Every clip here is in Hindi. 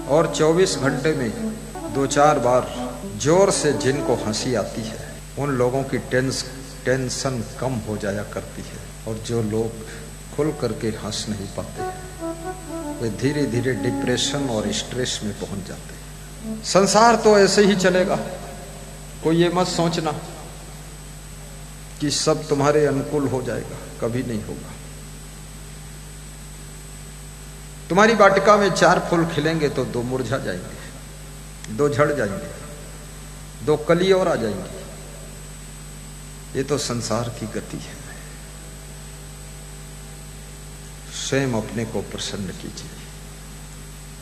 और 24 घंटे में 2-4 बार जोर से जिनको हंसी आती है उन लोगों की टेंशन कम हो जाया करती है, और जो लोग खुल करके हंस नहीं पाते वे धीरे धीरे डिप्रेशन और स्ट्रेस में पहुंच जाते हैं। संसार तो ऐसे ही चलेगा, कोई ये मत सोचना कि सब तुम्हारे अनुकूल हो जाएगा, कभी नहीं होगा। तुम्हारी वाटिका में 4 फूल खिलेंगे तो 2 मुरझा जाएंगे, 2 झड़ जाएंगे, 2 कली और आ जाएंगी। ये तो संसार की गति है। स्वयं अपने को प्रसन्न कीजिए,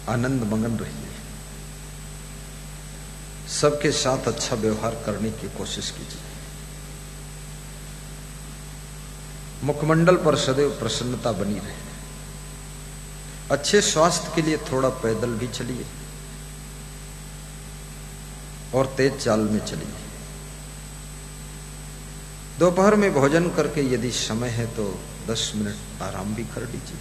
आनंद मगन रहिए, सबके साथ अच्छा व्यवहार करने की कोशिश कीजिए। मुखमंडल पर सदैव प्रसन्नता बनी रहे। अच्छे स्वास्थ्य के लिए थोड़ा पैदल भी चलिए और तेज चाल में चलिए। दोपहर में भोजन करके यदि समय है तो 10 मिनट आराम भी कर लीजिए।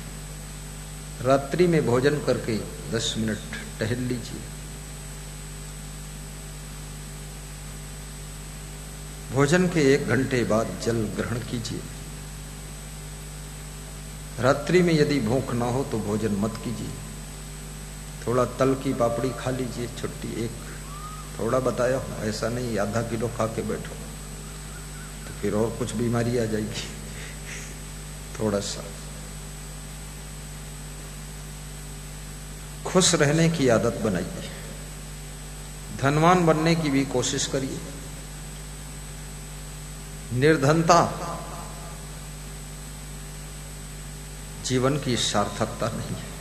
रात्रि में भोजन करके 10 मिनट टहल लीजिए। भोजन के 1 घंटे बाद जल ग्रहण कीजिए। रात्रि में यदि भूख ना हो तो भोजन मत कीजिए। थोड़ा तल की पापड़ी खा लीजिए, छुट्टी 1, थोड़ा बताया हूं, ऐसा नहीं आधा किलो खा के बैठो तो फिर और कुछ बीमारी आ जाएगी। थोड़ा सा खुश रहने की आदत बनाइए। धनवान बनने की भी कोशिश करिए। निर्धनता जीवन की सार्थकता नहीं है।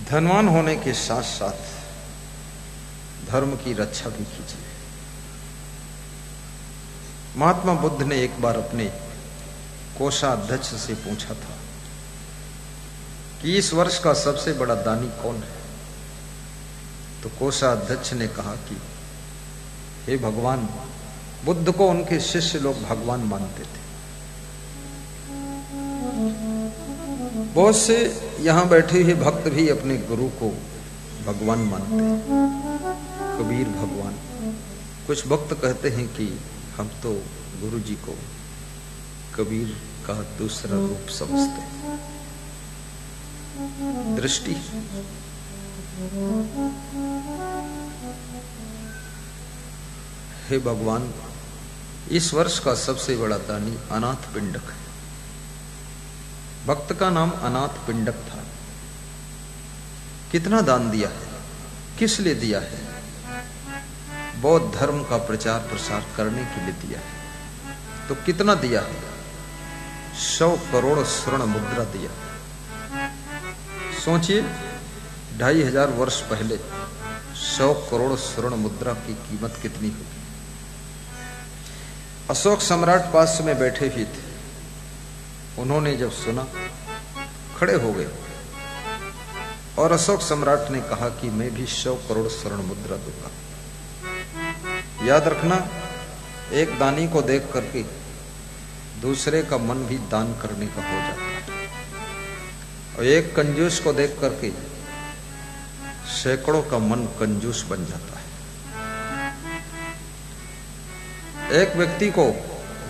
धनवान होने के साथ साथ धर्म की रक्षा भी कीजिए। महात्मा बुद्ध ने एक बार अपने कोषाध्यक्ष से पूछा था कि इस वर्ष का सबसे बड़ा दानी कौन है? तो कोषाध्यक्ष ने कहा कि हे भगवान, बुद्ध को उनके शिष्य लोग भगवान मानते थे। बहुत से यहां बैठे हुए भक्त भी अपने गुरु को भगवान मानते हैं, कबीर भगवान। कुछ भक्त कहते हैं कि हम तो गुरु जी को कबीर का दूसरा रूप समझते हैं। दृष्टि हे भगवान, इस वर्ष का सबसे बड़ा दानी अनाथ पिंडक है। भक्त का नाम अनाथ पिंडक था। कितना दान दिया है, किस लिए दिया है? बौद्ध धर्म का प्रचार प्रसार करने के लिए दिया है। तो कितना दिया है? 100 करोड़ स्वर्ण मुद्रा दिया। सोचिए, 2500 वर्ष पहले 100 करोड़ स्वर्ण मुद्रा की कीमत कितनी होगी? अशोक सम्राट पास में बैठे ही थे। उन्होंने जब सुना, खड़े हो गए और अशोक सम्राट ने कहा कि मैं भी 100 करोड़ स्वर्ण मुद्रा दूंगा। याद रखना, एक दानी को देख करके दूसरे का मन भी दान करने का हो जाता है, और एक कंजूस को देख करके सैकड़ों का मन कंजूस बन जाता है। एक व्यक्ति को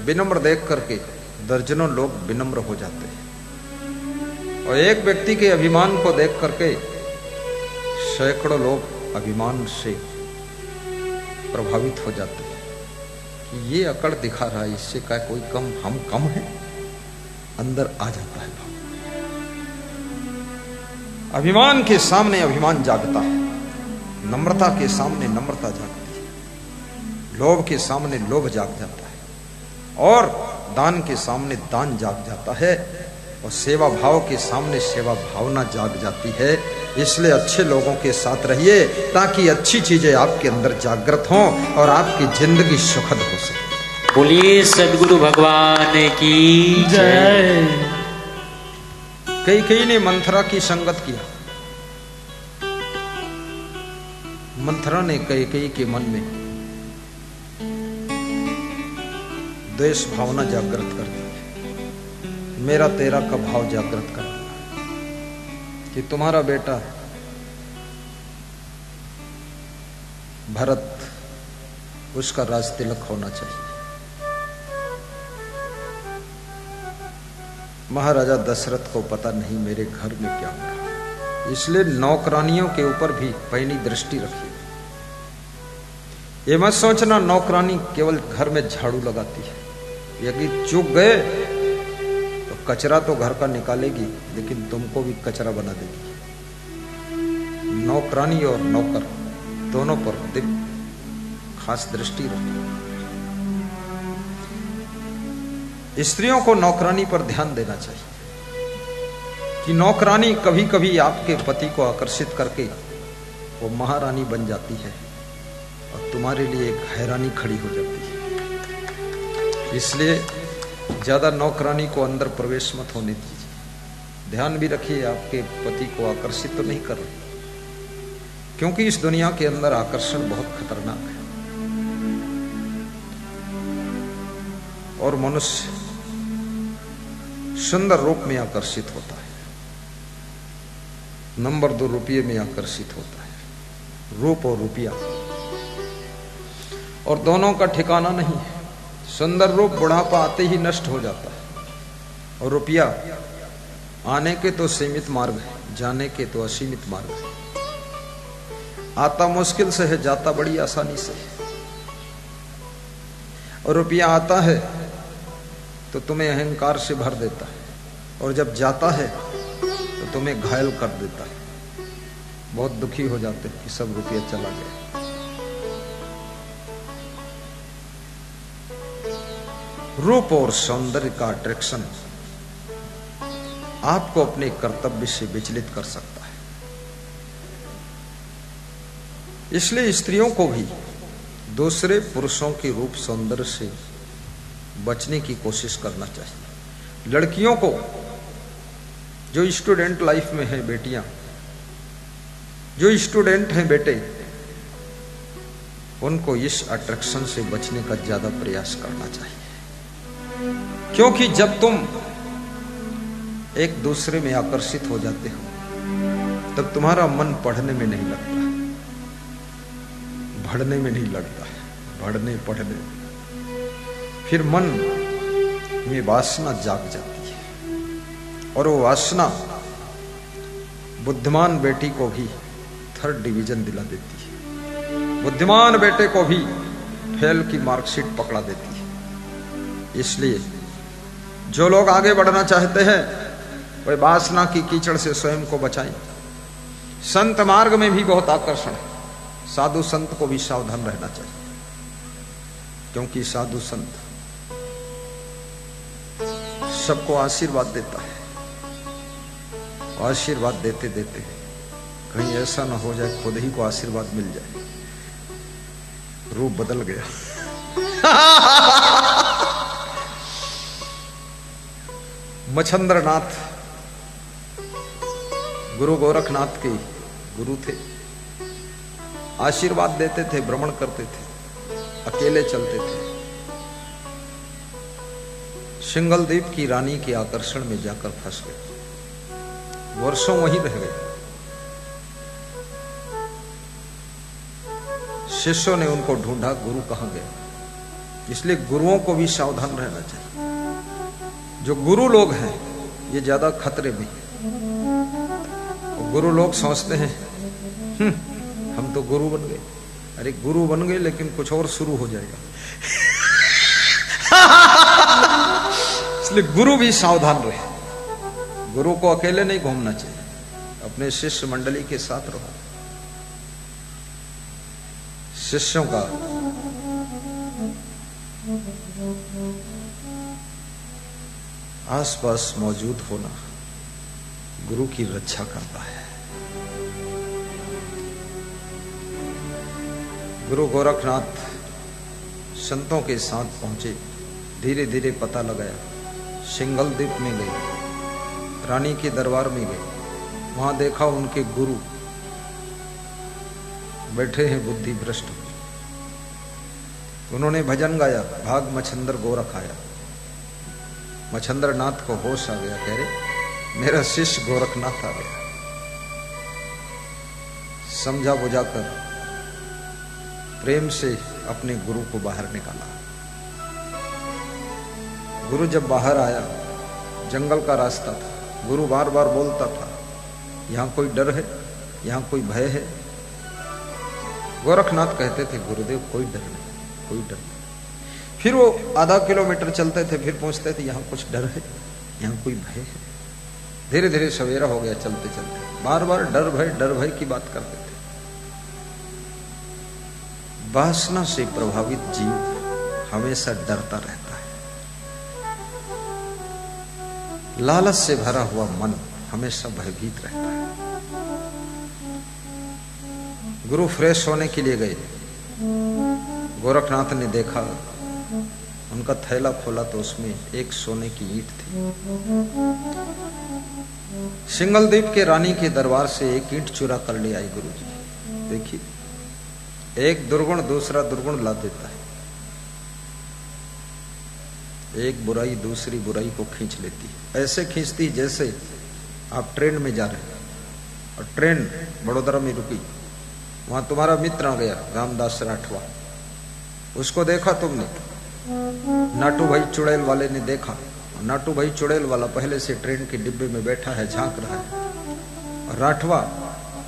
विनम्र देख करके दर्जनों लोग विनम्र हो जाते हैं, और एक व्यक्ति के अभिमान को देख करके सैकड़ों लोग अभिमान से प्रभावित हो जाते हैं कि ये अकड़ दिखा रहा है, इससे क्या कोई कम, हम कम हैं। अंदर आ जाता है भाव। अभिमान के सामने अभिमान जागता है, नम्रता के सामने नम्रता जागती है, लोभ के सामने लोभ जाग जाता है, और दान के सामने दान जाग जाता है, और सेवा भाव के सामने सेवा भावना जाग जाती है। इसलिए अच्छे लोगों के साथ रहिए ताकि अच्छी चीजें आपके अंदर जागृत हों और आपकी जिंदगी सुखद हो सके। बोलिए सद्गुरु भगवान की जय। कई ने मंथरा की संगत किया। मंथरा ने कई के मन में द्वेष भावना जागृत कर दी। मेरा तेरा का भाव जागृत कर दिया। कि तुम्हारा बेटा भरत, उसका राज तिलक होना चाहिए। महाराजा दशरथ को पता नहीं मेरे घर में क्या हो रहा, इसलिए नौकरानियों के ऊपर भी पैनी दृष्टि रखिए। ये मत सोचना नौकरानी केवल घर में झाड़ू लगाती है, यदि चूक गए तो कचरा तो घर का निकालेगी, लेकिन तुमको भी कचरा बना देगी। नौकरानी और नौकर दोनों पर खास दृष्टि रखो। स्त्रियों को नौकरानी पर ध्यान देना चाहिए कि नौकरानी कभी कभी आपके पति को आकर्षित करके वो महारानी बन जाती है और तुम्हारे लिए एक हैरानी खड़ी हो जाती है। इसलिए ज्यादा नौकरानी को अंदर प्रवेश मत होने दीजिए। ध्यान भी रखिए आपके पति को आकर्षित तो नहीं कर रहे, क्योंकि इस दुनिया के अंदर आकर्षण बहुत खतरनाक है और मनुष्य सुंदर रूप में आकर्षित होता है, नंबर 2 रुपये में आकर्षित होता है। रूप और रुपया और दोनों का ठिकाना नहीं है। सुंदर रूप बुढ़ापा आते ही नष्ट हो जाता है और रुपया आने के तो सीमित मार्ग है, जाने के तो असीमित मार्ग है। आता मुश्किल से है, जाता बड़ी आसानी से है। और रुपया आता है तो तुम्हें अहंकार से भर देता है और जब जाता है तो तुम्हें घायल कर देता है। बहुत दुखी हो जाते हैं कि सब रुपया चला गया। रूप और सौंदर्य का अट्रैक्शन आपको अपने कर्तव्य से विचलित कर सकता है। इसलिए स्त्रियों को भी दूसरे पुरुषों के रूप सौंदर्य से बचने की कोशिश करना चाहिए। लड़कियों को जो स्टूडेंट लाइफ में है, बेटियां जो स्टूडेंट हैं बेटे, उनको इस अट्रैक्शन से बचने का ज्यादा प्रयास करना चाहिए, क्योंकि जब तुम एक दूसरे में आकर्षित हो जाते हो तब तुम्हारा मन पढ़ने में नहीं लगता, बढ़ने में नहीं लगता है, बढ़ने पढ़ने। फिर मन में वासना जाग जाती है और वो वासना बुद्धिमान बेटी को भी 3rd डिवीजन दिला देती है, बुद्धिमान बेटे को भी फेल की मार्कशीट पकड़ा देती है। इसलिए जो लोग आगे बढ़ना चाहते हैं वे वासना की कीचड़ से स्वयं को बचाएं। संत मार्ग में भी बहुत आकर्षण है, साधु संत को भी सावधान रहना चाहिए, क्योंकि साधु संत सबको आशीर्वाद देता है। आशीर्वाद देते देते कहीं ऐसा ना हो जाए खुद ही को आशीर्वाद मिल जाए, रूप बदल गया। मच्छंद्रनाथ गुरु गोरखनाथ के गुरु थे, आशीर्वाद देते थे, भ्रमण करते थे, अकेले चलते थे। सिंगलदीप की रानी के आकर्षण में जाकर फंस गए, वर्षों वहीं रह गए। शिष्यों ने उनको ढूंढा, गुरु कहां गए। इसलिए गुरुओं को भी सावधान रहना चाहिए। जो गुरु लोग हैं ये ज्यादा खतरे में हैं। गुरु लोग सोचते हैं हम तो गुरु बन गए। अरे गुरु बन गए लेकिन कुछ और शुरू हो जाएगा। इसलिए गुरु भी सावधान रहे। गुरु को अकेले नहीं घूमना चाहिए, अपने शिष्य मंडली के साथ रहो। शिष्यों का आसपास मौजूद होना गुरु की रक्षा करता है। गुरु गोरखनाथ संतों के साथ पहुंचे, धीरे धीरे पता लगाया, सिंगलदीप में गए, रानी के दरबार में गए, वहां देखा उनके गुरु बैठे हैं बुद्धि भ्रष्ट। उन्होंने भजन गाया, भाग मच्छंद्र गोरख आया। मच्छंद्रनाथ को होश आ गया, कह रहे मेरा शिष्य गोरखनाथ आ गया। समझा बुझाकर प्रेम से अपने गुरु को बाहर निकाला। गुरु जब बाहर आया, जंगल का रास्ता था, गुरु बार बार बोलता था, यहां कोई डर है, यहां कोई भय है। गोरखनाथ कहते थे, गुरुदेव कोई डर नहीं, कोई डर नहीं। फिर वो आधा किलोमीटर चलते थे, फिर पहुंचते थे, यहां कुछ डर है, यहां कोई भय है। धीरे धीरे सवेरा हो गया, चलते चलते बार बार डर भय की बात करते थे। वासना से प्रभावित जीव हमेशा डरता रहता है। लालच से भरा हुआ मन हमेशा भयभीत रहता है। गुरु फ्रेश होने के लिए गए। गोरखनाथ ने देखा, उनका थैला खोला तो उसमें एक सोने की ईंट थी। सिंगलदीप के रानी के दरबार से एक ईंट चुरा कर ले आए गुरु जी। देखिए, एक दुर्गुण दूसरा दुर्गुण ला देता है। एक बुराई दूसरी बुराई को खींच लेती है। ऐसे खींचती जैसे आप ट्रेन में जा रहे हैं और ट्रेन बड़ोदरा में रुकी, वहां तुम्हारा मित्र आ गया रामदास राठवा, उसको देखा तुमने, नाटू भाई चुड़ैल वाले ने देखा, नाटू भाई चुड़ैल वाला पहले से ट्रेन के डिब्बे में बैठा है, झांक रहा है, और राठवा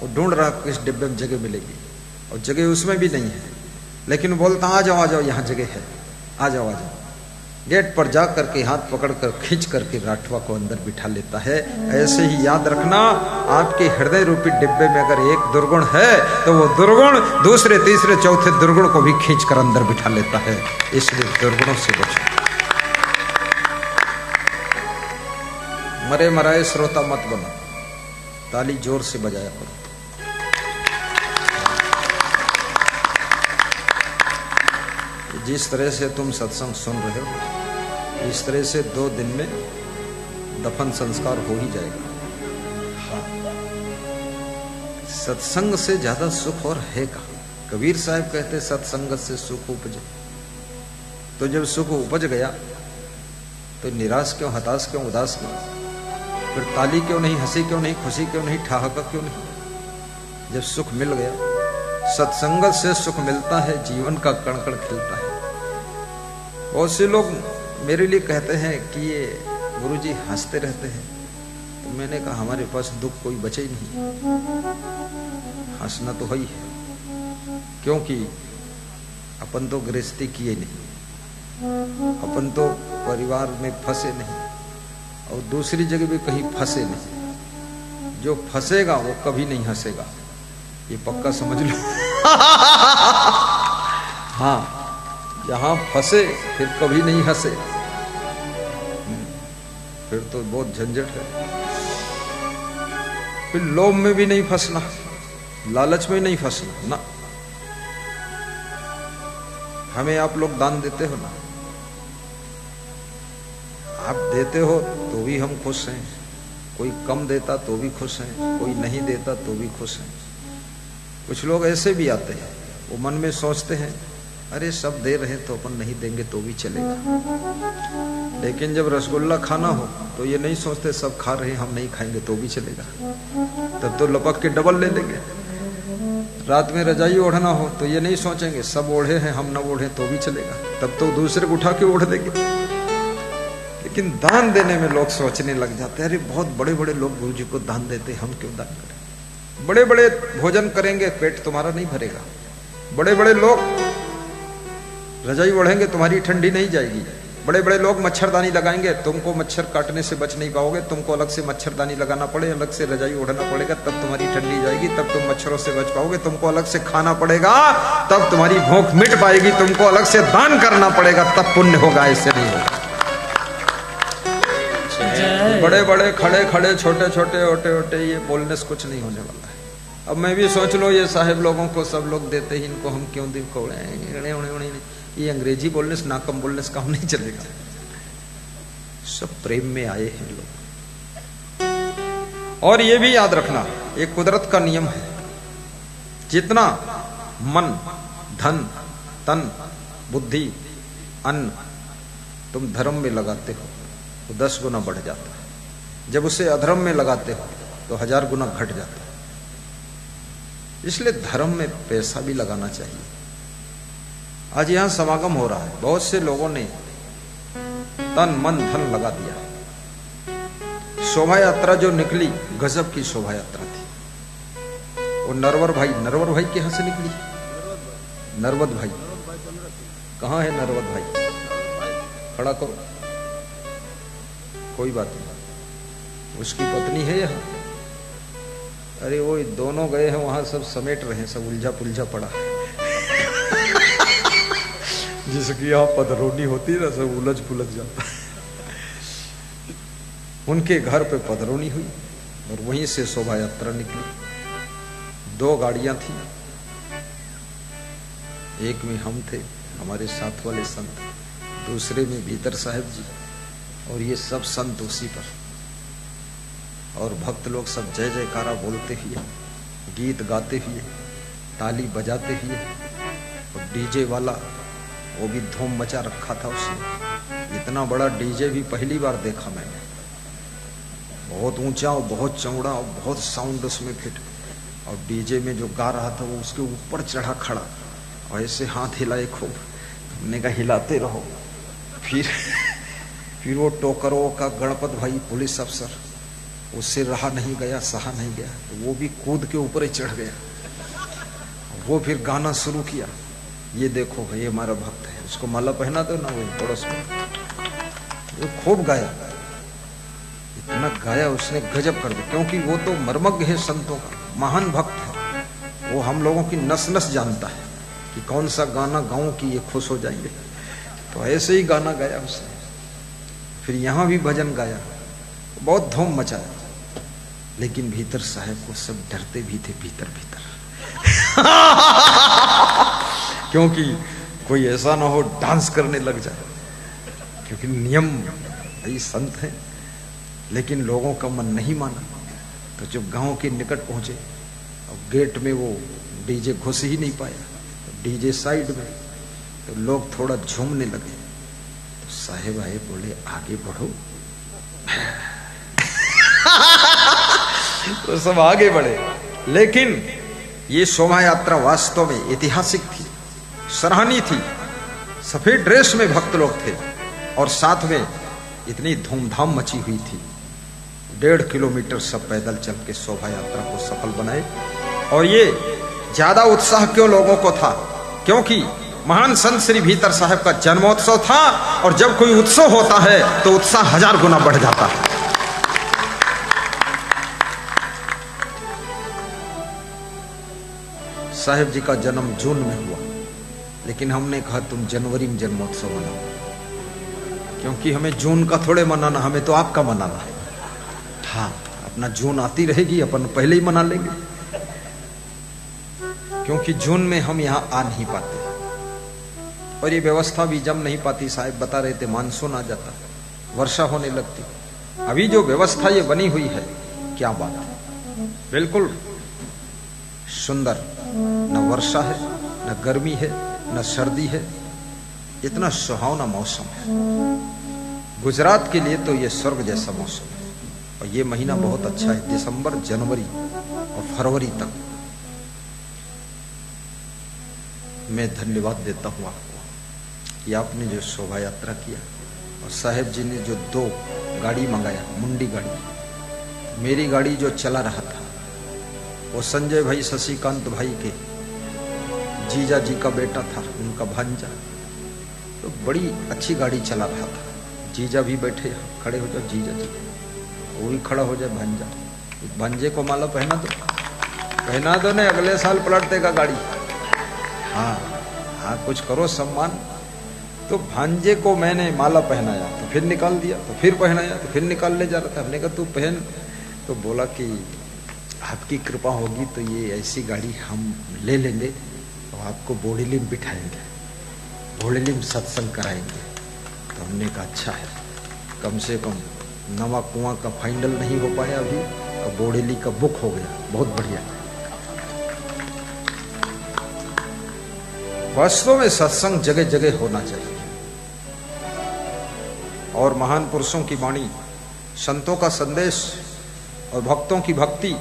वो ढूंढ रहा किस डिब्बे में जगह मिलेगी, और जगह उसमें भी नहीं है, लेकिन बोलता आ जाओ यहाँ जगह है, आ जाओ। गेट पर जा करके हाथ पकड़कर खींच करके राठवा को अंदर बिठा लेता है। ऐसे ही याद रखना, आपके हृदय रूपी डिब्बे में अगर एक दुर्गुण है तो वो दुर्गुण दूसरे तीसरे चौथे दुर्गुण को भी खींच कर अंदर बिठा लेता है। इसलिए दुर्गुणों से बचो। मरे मराए श्रोता मत बनो, ताली जोर से बजाया करो। जिस तरह से तुम सत्संग सुन रहे हो, इस तरह से 2 दिन में दफन संस्कार हो ही जाएगा। सत्संग से ज्यादा सुख और है कहाँ? कबीर साहब कहते सत्संग से सुख उपजे। तो जब सुख उपज गया तो निराश क्यों, हताश क्यों, उदास क्यों? फिर ताली क्यों नहीं, हंसी क्यों नहीं, खुशी क्यों नहीं, ठहाका क्यों नहीं? जब सुख मिल गया, सत्संग से सुख मिलता है, जीवन का कण कण खिलता है। बहुत से लोग मेरे लिए कहते हैं कि ये गुरुजी हंसते रहते हैं, तो मैंने कहा हमारे पास दुख कोई बचे ही नहीं, हंसना तो है ही है, क्योंकि अपन तो गृहस्थी किए नहीं, अपन तो परिवार में फंसे नहीं, और दूसरी जगह भी कहीं फंसे नहीं। जो फंसेगा वो कभी नहीं हंसेगा, ये पक्का समझ लो। हाँ, जहां फंसे फिर कभी नहीं हंसे, फिर तो बहुत झंझट है। फिर लोभ में भी नहीं फंसना, लालच में नहीं फंसना ना। हमें आप लोग दान देते हो ना, आप देते हो तो भी हम खुश हैं, कोई कम देता तो भी खुश हैं, कोई नहीं देता तो भी खुश हैं। कुछ लोग ऐसे भी आते हैं, वो मन में सोचते हैं अरे सब दे रहे तो अपन नहीं देंगे तो भी चलेगा, लेकिन जब रसगुल्ला खाना हो तो ये नहीं सोचते सब खा रहे हम नहीं खाएंगे तो भी चलेगा, तब तो लपक के डबल ले लेंगे। रात में रजाई ओढ़ना हो तो ये नहीं सोचेंगे सब ओढ़े हैं हम न ओढ़े तो भी चलेगा, तब तो दूसरे को उठा के ओढ़ देंगे। लेकिन दान देने में लोग सोचने लग जाते हैं अरे बहुत बड़े बड़े लोग गुरुजी को दान देते, हम क्यों दान करें? बड़े बड़े भोजन करेंगे पेट तुम्हारा नहीं भरेगा, बड़े बड़े लोग रजाई ओढ़ेंगे तुम्हारी ठंडी नहीं जाएगी, बड़े बड़े लोग मच्छरदानी लगाएंगे तुमको मच्छर काटने से बच नहीं पाओगे, तुमको अलग से मच्छरदानी लगाना पड़े, अलग से रजाई ओढ़ना पड़ेगा तब तुम्हारी ठंडी जाएगी, तब तुम मच्छरों से बच पाओगे, तुमको अलग से खाना पड़ेगा तब तुम्हारी भूख मिट पाएगी, तुमको अलग से दान करना पड़ेगा तब पुण्य होगा, ऐसे नहीं होगा। बड़े बड़े खड़े खड़े छोटे छोटे ओटे ओटे ये बोलने से कुछ नहीं होने वाला है। अब मैं भी सोच लो ये साहेब लोगों को सब लोग देते ही, इनको हम क्यों दी? ये अंग्रेजी बोलने से नाकम बोलने से काम नहीं चलेगा। सब प्रेम में आए हैं लोग। और ये भी याद रखना, एक कुदरत का नियम है, जितना मन धन तन बुद्धि अन्न तुम धर्म में लगाते हो तो 10 गुना बढ़ जाता है, जब उसे अधर्म में लगाते हो तो 1000 गुना घट जाता है। इसलिए धर्म में पैसा भी लगाना चाहिए। आज यहां समागम हो रहा है, बहुत से लोगों ने तन मन धन लगा दिया। शोभा यात्रा जो निकली, गजब की शोभा यात्रा थी। वो नरवर भाई के यहां से निकली। नरवत भाई कहाँ है? नरवत भाई खड़ा करो, कोई बात नहीं। उसकी पत्नी है यहाँ? अरे वो दोनों गए हैं वहां, सब समेट रहे हैं, सब उलझा पुलझा पड़ा है। जिसकी यहाँ पधरौनी होती है ना, सब उलझ पुलझ जाता है। उनके घर पे पधरौनी हुई और वहीं से शोभा यात्रा निकली। 2 गाड़ियां थी, एक में हम थे, हमारे साथ वाले संत, दूसरे में भीतर साहब जी, और ये सब संत उसी पर। और भक्त लोग सब जय जयकारा बोलते हुए, गीत गाते हुए, ताली बजाते हुए, और डीजे वाला वो भी धूम मचा रखा था उसने। इतना बड़ा डीजे भी पहली बार देखा मैंने, बहुत ऊंचा और बहुत चौड़ा और बहुत साउंड उसमें फिट। और डीजे में जो गा रहा था वो उसके ऊपर चढ़ा खड़ा और ऐसे हाथ हिलाए खूब। हमने कहा हिलाते रहो। फिर वो टोकरों का गणपत भाई पुलिस अफसर, उससे रहा नहीं गया, सहा नहीं गया, तो वो भी कूद के ऊपर ही चढ़ गया। वो फिर गाना शुरू किया, ये देखो ये हमारा भक्त है, उसको माला पहना दो ना। वो पड़ोस में वो खूब गाया, इतना गाया उसने, गजब कर दिया। क्योंकि वो तो मर्मज्ञ है, संतों का महान भक्त है। वो हम लोगों की नस नस जानता है कि कौन सा गाना गाऊं कि ये खुश हो जाएंगे। तो ऐसे ही गाना गाया उसने। फिर यहाँ भी भजन गाया, बहुत धूम मचाया। लेकिन भीतर साहब को सब डरते भी थे, भीतर भीतर क्योंकि कोई ऐसा ना हो डांस करने लग जाए, क्योंकि नियम भाई संत है। लेकिन लोगों का मन नहीं माना, तो जब गांव के निकट पहुंचे और गेट में वो डीजे घुस ही नहीं पाया, तो डीजे साइड में, तो लोग थोड़ा झूमने लगे। तो साहेब आए, बोले आगे बढ़ो। तो सब आगे बढ़े। लेकिन ये शोभा यात्रा वास्तव में ऐतिहासिक थी, सराहनीय थी। सफेद ड्रेस में भक्त लोग थे और साथ में इतनी धूमधाम मची हुई थी। 1.5 किलोमीटर सब पैदल चल के शोभा यात्रा को सफल बनाए। और ये ज्यादा उत्साह क्यों लोगों को था? क्योंकि महान संत श्री भीतर साहब का जन्मोत्सव था, और जब कोई उत्सव होता है तो उत्साह 1000 गुना बढ़ जाता है। साहेब जी का जन्म जून में हुआ, लेकिन हमने कहा तुम जनवरी में जन्मोत्सव मनाओ, क्योंकि हमें जून का थोड़े मनाना, हमें तो आपका मनाना है। हाँ, अपना जून आती रहेगी, अपन पहले ही मना लेंगे, क्योंकि जून में हम यहाँ आ नहीं पाते और ये व्यवस्था भी जम नहीं पाती। साहब बता रहे थे मानसून आ जाता, वर्षा होने लगती। अभी जो व्यवस्था ये बनी हुई है, क्या बात है, बिल्कुल सुंदर। न वर्षा है, न गर्मी है, न सर्दी है, इतना सुहावना मौसम है। गुजरात के लिए तो ये स्वर्ग जैसा मौसम है। और ये महीना बहुत अच्छा है, दिसंबर, जनवरी और फरवरी तक। मैं धन्यवाद देता हूं आपको कि आपने जो शोभा यात्रा किया, और साहेब जी ने जो 2 गाड़ी मंगाया, मुंडी गाड़ी। मेरी गाड़ी जो चला रहा था वो संजय भाई शशिकांत भाई के जीजा जी का बेटा था, उनका भांजा। तो बड़ी अच्छी गाड़ी चला रहा था। जीजा भी बैठे, खड़े हो जाओ जीजा जी, वो भी खड़ा हो जाए भांजा। भांजे को माला पहना दो ने, अगले साल पलट देगा गाड़ी। हाँ हाँ, कुछ करो सम्मान। तो भांजे को मैंने माला पहनाया, तो फिर निकाल दिया, तो फिर पहनाया, तो फिर निकालने जा रहा था। हमने कहा तू पहन। तो बोला कि आपकी कृपा होगी तो ये ऐसी गाड़ी हम ले लेंगे और आपको बोड़ेली में बिठाएंगे, बोड़ेली में सत्संग कराएंगे। तो हमने कहा अच्छा है, कम से कम नवा कुआं का फाइनल नहीं हो पाया अभी, और बोड़ेली का बुक हो गया, बहुत बढ़िया। वास्तव में सत्संग जगह जगह होना चाहिए, और महान पुरुषों की वाणी, संतों का संदेश और भक्तों की भक्ति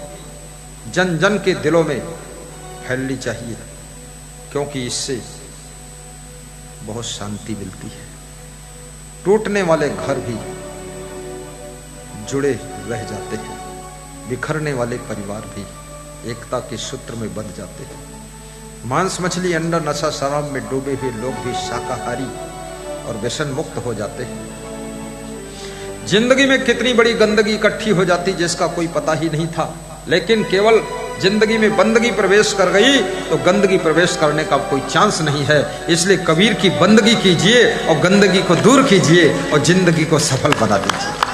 जन जन के दिलों में फैलनी चाहिए, क्योंकि इससे बहुत शांति मिलती है। टूटने वाले घर भी जुड़े रह जाते हैं, बिखरने वाले परिवार भी एकता के सूत्र में बंध जाते हैं। मांस मछली अंडा नशा शराब में डूबे हुए लोग भी शाकाहारी और व्यसन मुक्त हो जाते हैं। जिंदगी में कितनी बड़ी गंदगी इकट्ठी हो जाती जिसका कोई पता ही नहीं था, लेकिन केवल जिंदगी में बंदगी प्रवेश कर गई तो गंदगी प्रवेश करने का कोई चांस नहीं है। इसलिए कबीर की बंदगी कीजिए और गंदगी को दूर कीजिए और जिंदगी को सफल बना दीजिए।